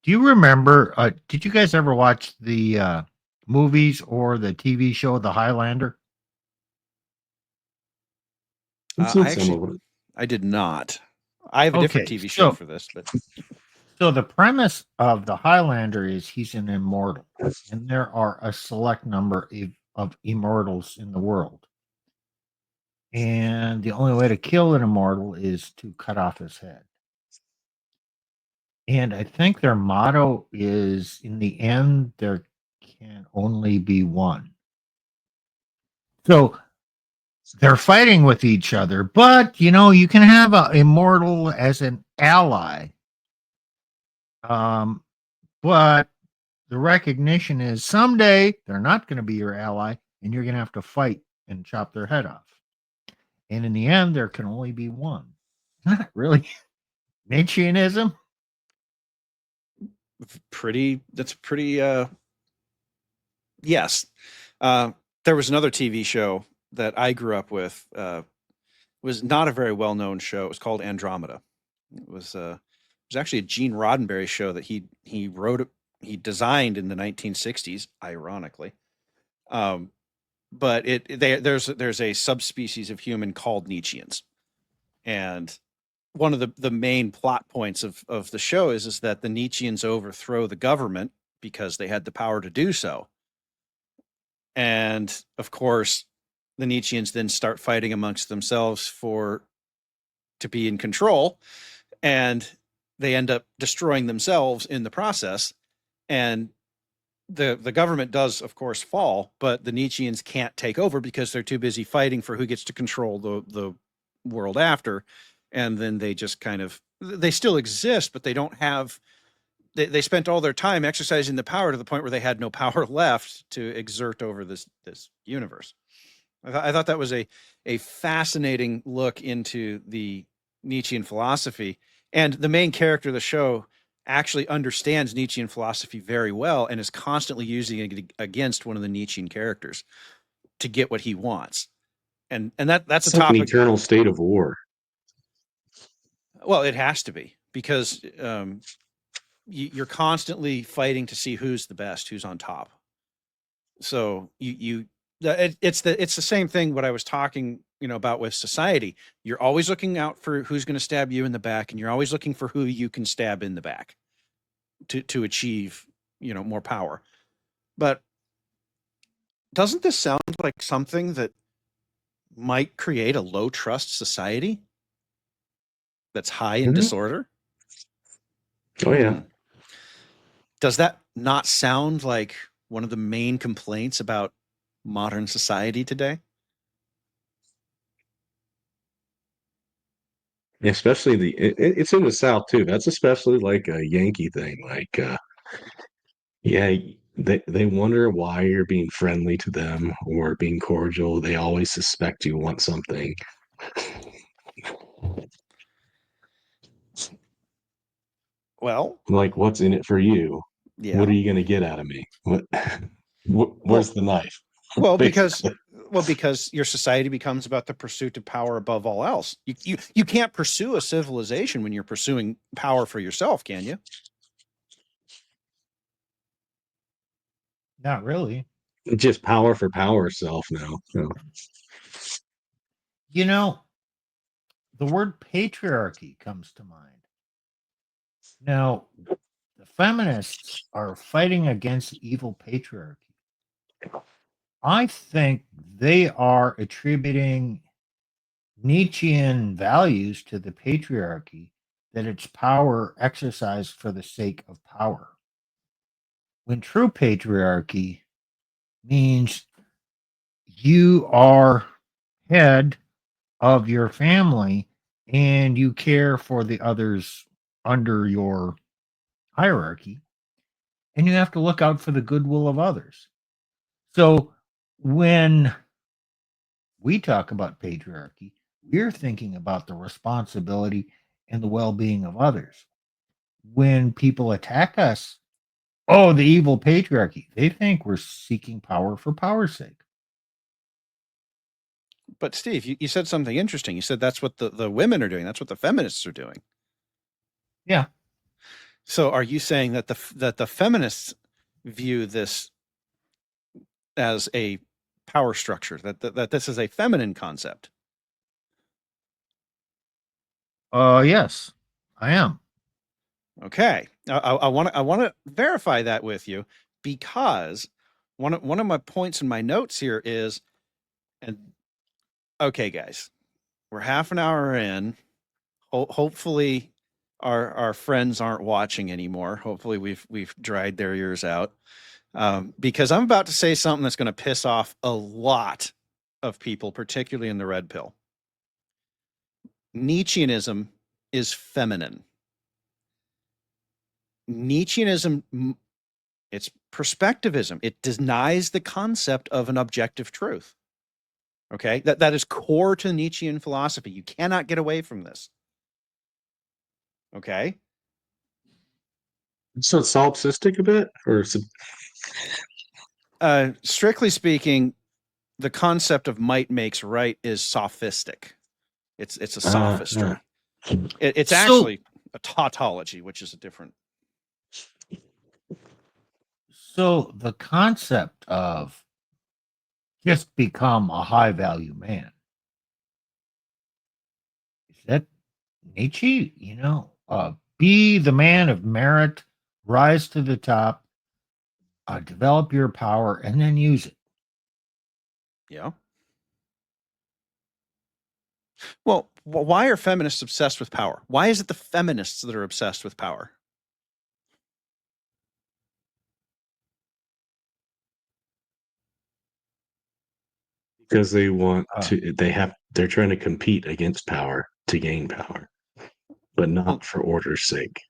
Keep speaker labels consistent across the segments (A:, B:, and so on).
A: Do you remember? Did you guys ever watch the movies or the TV show The Highlander?
B: I've seen
C: I
B: some
C: actually,
B: of it.
C: I did not. I have a different
A: Okay,
C: TV show for this, but
A: so the premise of The Highlander is he's an immortal, and there are a select number of immortals in the world, and the only way to kill an immortal is to cut off his head. And I think their motto is, in the end, there can only be one. So they're fighting with each other, but you can have an immortal as an ally. Um, but the recognition is someday they're not going to be your ally, and you're going to have to fight and chop their head off. And in the end, there can only be one. Not really Neitzscheanism.
C: that's pretty, yes. There was another TV show that I grew up with, was not a very well-known show. It was called Andromeda. It was actually a Gene Roddenberry show that he wrote, he designed in the 1960s, ironically. Um, but there's a subspecies of human called Nietzscheans, and one of the main plot points of the show is that the Nietzscheans overthrow the government because they had the power to do so. And of course, the Nietzscheans then start fighting amongst themselves for to be in control, and they end up destroying themselves in the process. And the government does, of course, fall, but the Nietzscheans can't take over because they're too busy fighting for who gets to control the world after. And then they just kind of they still exist, but they don't have they spent all their time exercising the power to the point where they had no power left to exert over this universe. I thought that was a fascinating look into the Nietzschean philosophy, and the main character of the show actually understands Nietzschean philosophy very well and is constantly using it against one of the Nietzschean characters to get what he wants. And that's a
B: It's like an
C: topic.
B: eternal state of war.
C: Well, it has to be because you're constantly fighting to see who's the best, who's on top. So it's the same thing what I was talking about with society. You're always looking out for who's going to stab you in the back, and you're always looking for who you can stab in the back to achieve more power. But doesn't this sound like something that might create a low trust society that's high in
B: Mhm.
C: disorder?
B: Oh yeah.
C: Hmm. Does that not sound like one of the main complaints about modern society today?
B: Especially it's in the South too. That's especially like a Yankee thing. Like, yeah, they wonder why you're being friendly to them or being cordial. They always suspect you want something.
C: Well,
B: Like, what's in it for you? What are
C: yeah.
B: you going to get out of me? What? Where's
C: Well,
B: the knife?
C: well, because
B: Basically.
C: because your society becomes about the pursuit of power above all else. You can't pursue a civilization when you're pursuing power for yourself, can you?
A: Not really.
B: Just power for power self now. So,
A: You know, the word patriarchy comes to mind. Now, the feminists are fighting against evil patriarchy. I think they are attributing Nietzschean values to the patriarchy, that it's power exercised for the sake of power. When true patriarchy means you are head of your family and you care for the others under your hierarchy, and you have to look out for the goodwill of others. So when we talk about patriarchy, we're thinking about the responsibility and the well being of others. When people attack us, oh, the evil patriarchy, they think we're seeking power for power's sake.
C: But Steve, you said something interesting. You said that's what the women are doing. That's what the feminists are doing.
A: Yeah.
C: So are you saying that the feminists view this as a power structure, that this is a feminine concept?
A: Yes, I am.
C: Okay. I want to verify that with you, because one of my points in my notes here is, and okay, guys, we're half an hour in. Hopefully our friends aren't watching anymore. Hopefully we've dried their ears out, because I'm about to say something that's going to piss off a lot of people, particularly in the red pill. Neitzscheanism is feminine. Neitzscheanism, it's perspectivism. It denies the concept of an objective truth. Okay, that is core to Nietzschean philosophy. You cannot get away from this. Okay.
B: So it's solipsistic a bit, or
C: Strictly speaking, the concept of might makes right is sophistic. It's a sophistry. It's
A: So-
C: actually a tautology, which is a different.
A: So the concept of just become a high value man, is that Nietzsche? Be the man of merit, rise to the top, develop your power, and then use it.
C: Yeah. Well, why are feminists obsessed with power? Why is it the feminists that are obsessed with power?
B: because they want to. They're trying to compete against power to gain power, but not for order's sake,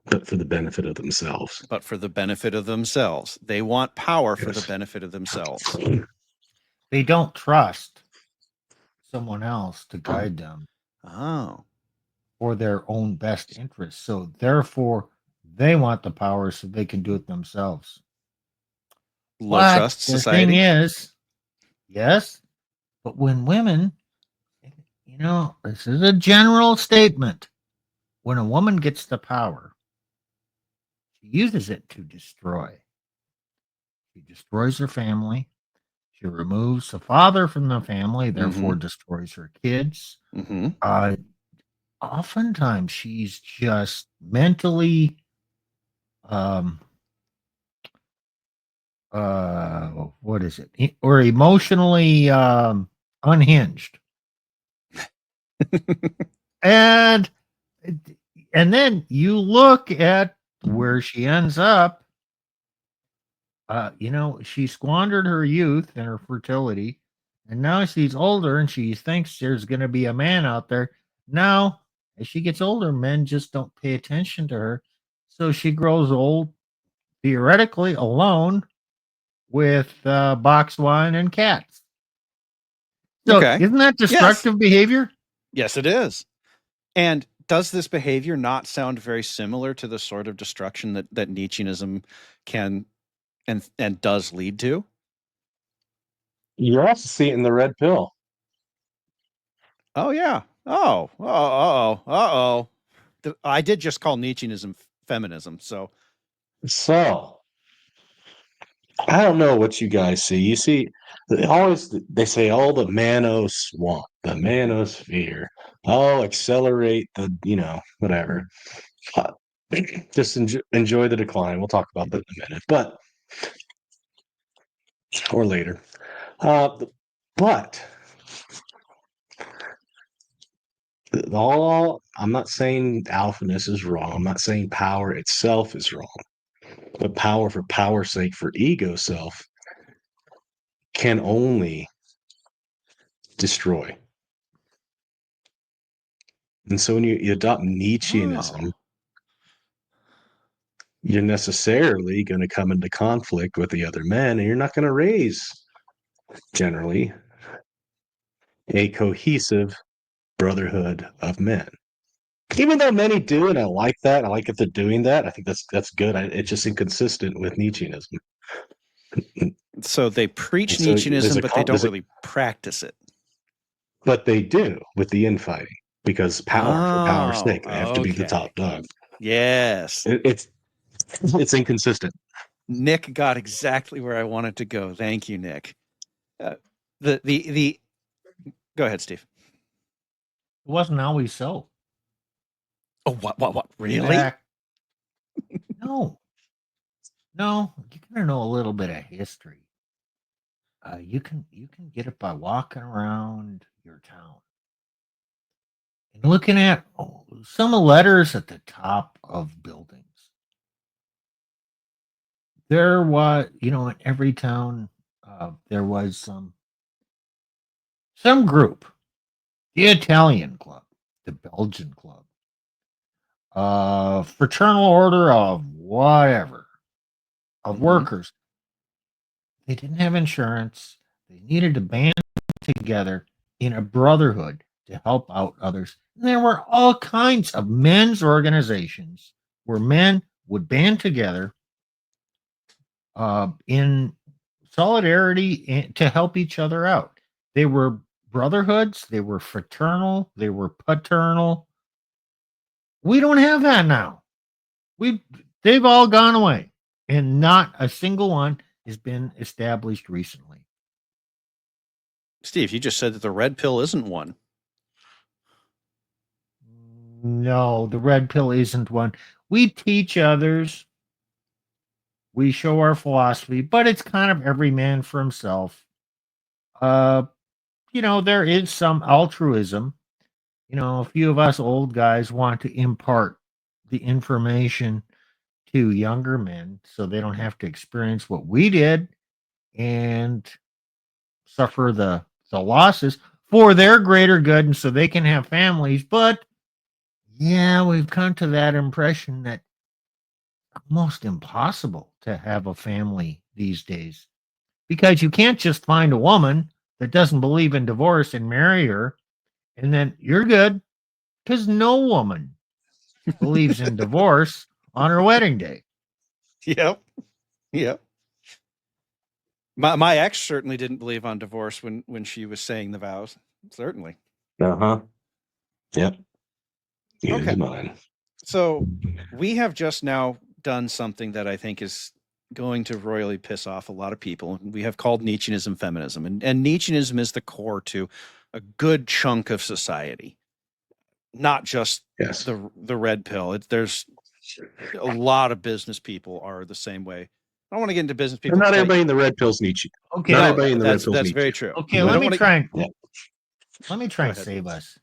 B: but for the benefit of themselves.
C: But for the benefit of themselves. They want power for the
B: Yes.
C: benefit of themselves.
A: They don't trust someone else to guide them
C: Oh.
A: for their own best interests. So therefore, they want the power so they can do it themselves.
C: Low
A: But
C: trust
A: the
C: society.
A: thing is, yes, but when women, this is a general statement. When a woman gets the power, she uses it to destroy. She destroys her family. She removes the father from the family, therefore destroys her kids.
C: Mm-hmm.
A: Oftentimes, she's just mentally, what is it? Or emotionally unhinged. and then you look at where she ends up. She squandered her youth and her fertility, and now she's older and she thinks there's going to be a man out there. Now, as she gets older, men just don't pay attention to her. So she grows old, theoretically alone, with box wine and cats. So,
C: Okay.
A: isn't that destructive behavior?
C: Yes, it is. And does this behavior not sound very similar to the sort of destruction that Neitzscheanism can and does lead to?
B: You also see it in the red pill.
C: Oh yeah. Oh. I did just call Neitzscheanism feminism. So
B: I don't know what you guys see. You see, they say, "Oh, the manosphere, the manosphere. Oh, accelerate the whatever." Uh, just enjoy the decline. We'll talk about that in a minute, or later. But I'm not saying alphaness is wrong. I'm not saying power itself is wrong. But power for power's sake, for ego self, can only destroy. And so when you adopt Nietzscheanism, you're necessarily going to come into conflict with the other men, and you're not going to raise, generally, a cohesive brotherhood of men. Even though many do, and I like that. I like if they're doing that. I think that's good. It's just inconsistent with Nietzscheanism.
C: So they preach
B: So
C: Nietzscheanism, but they don't really practice it.
B: But they do with the infighting, because power for power's sake, they have to be the top dog.
C: Yes.
B: It's inconsistent.
C: Nick got exactly where I wanted to go. Thank you, Nick. The go ahead, Steve.
A: It wasn't always so.
C: Oh, what?
A: In
C: Really?
A: fact, no, no. You gotta know a little bit of history. You can get it by walking around your town and looking at some letters at the top of buildings. There was, in every town, there was some group, the Italian club, the Belgian club, fraternal order of whatever, of workers. They didn't have insurance. They needed to band together in a brotherhood to help out others. And there were all kinds of men's organizations where men would band together in solidarity to help each other out. They were brotherhoods, they were fraternal, they were paternal. We don't have that now. They've all gone away, and not a single one has been established recently.
C: Steve, you just said that the red pill isn't one.
A: No, the red pill isn't one. We teach others, we show our philosophy, but it's kind of every man for himself. There is some altruism. A few of us old guys want to impart the information to younger men so they don't have to experience what we did and suffer the losses for their greater good and so they can have families. But yeah, we've come to that impression that almost impossible to have a family these days because you can't just find a woman that doesn't believe in divorce and marry her and then you're good, because no woman believes in divorce on her wedding day.
C: Yep. My ex certainly didn't believe on divorce when she was saying the vows. Certainly.
B: Uh-huh. Yep.
C: Okay.
B: Mine.
C: So we have just now done something that I think is going to royally piss off a lot of people. We have called Neitzscheanism feminism. And Neitzscheanism is the core to a good chunk of society, not just the red pill. There's a lot of business people are the same way. I don't want to get into business people.
B: And not everybody in the red pill's Nietzsche.
A: Okay,
B: not everybody in the red pill's
C: that's
B: Nietzsche.
C: very true.
A: Okay, let me try and save us.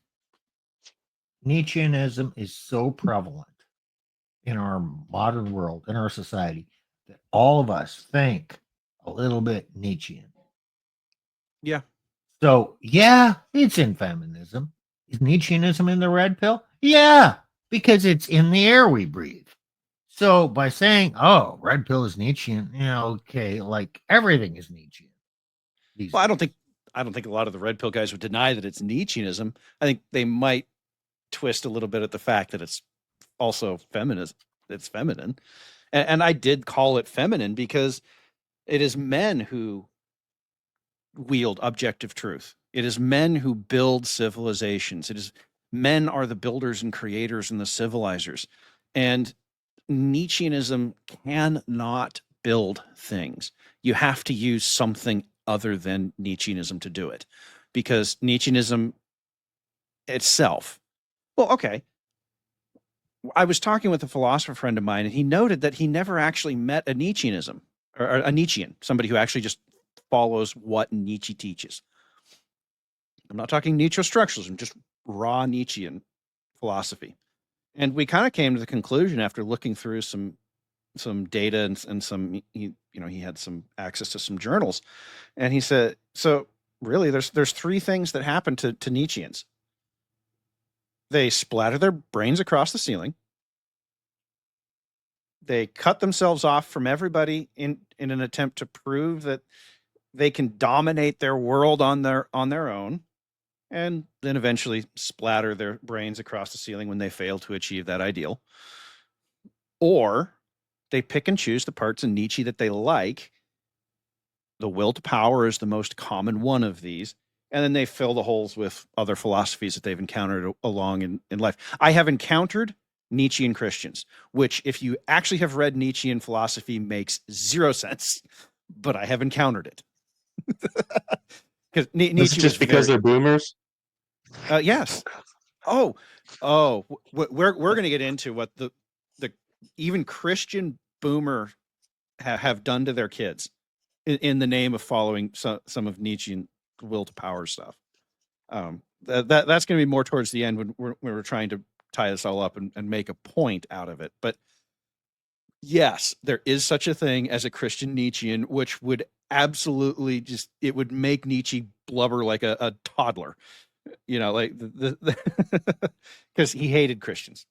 A: Neitzscheanism is so prevalent in our modern world, in our society, that all of us think a little bit Nietzschean.
C: Yeah.
A: So, yeah, it's in feminism. Is Neitzscheanism in the red pill? Yeah, because it's in the air we breathe. So by saying, "Oh, red pill is Nietzschean," okay, like everything is Nietzschean.
C: Well, I don't think a lot of the red pill guys would deny that it's Nietzscheanism. I think they might twist a little bit at the fact that it's also feminist. It's feminine, and I did call it feminine because it is men who wield objective truth. It is men who build civilizations. Men are the builders and creators and the civilizers, and Nietzscheanism cannot build things. You have to use something other than Nietzscheanism to do it, because Nietzscheanism itself. Well, okay. I was talking with a philosopher friend of mine, and he noted that he never actually met a Nietzscheanism or a Nietzschean, somebody who actually just follows what Nietzsche teaches. I'm not talking Neitzscheastructuralism, just raw Nietzschean philosophy. And we kind of came to the conclusion after looking through some data and some he had some access to some journals, and he said, so really there's three things that happen to Nietzscheans. They splatter their brains across the ceiling. They cut themselves off from everybody in an attempt to prove that they can dominate their world on their own, and then eventually splatter their brains across the ceiling when they fail to achieve that ideal. Or they pick and choose the parts in Nietzsche that they like. The will to power is the most common one of these. And then they fill the holes with other philosophies that they've encountered along in life. I have encountered Nietzschean Christians, which, if you actually have read Nietzschean philosophy, makes zero sense, but I have encountered it. Because
B: Is it
C: Nietzsche was
B: just because
C: very,
B: they're boomers?
C: yes. We're going to get into what the even Christian boomer have done to their kids in the name of following some of Nietzschean will to power stuff. That's going to be more towards the end when we're trying to tie this all up and make a point out of it. But yes, there is such a thing as a Christian Nietzschean, which would absolutely it would make Nietzsche blubber like a toddler, like because he hated Christians.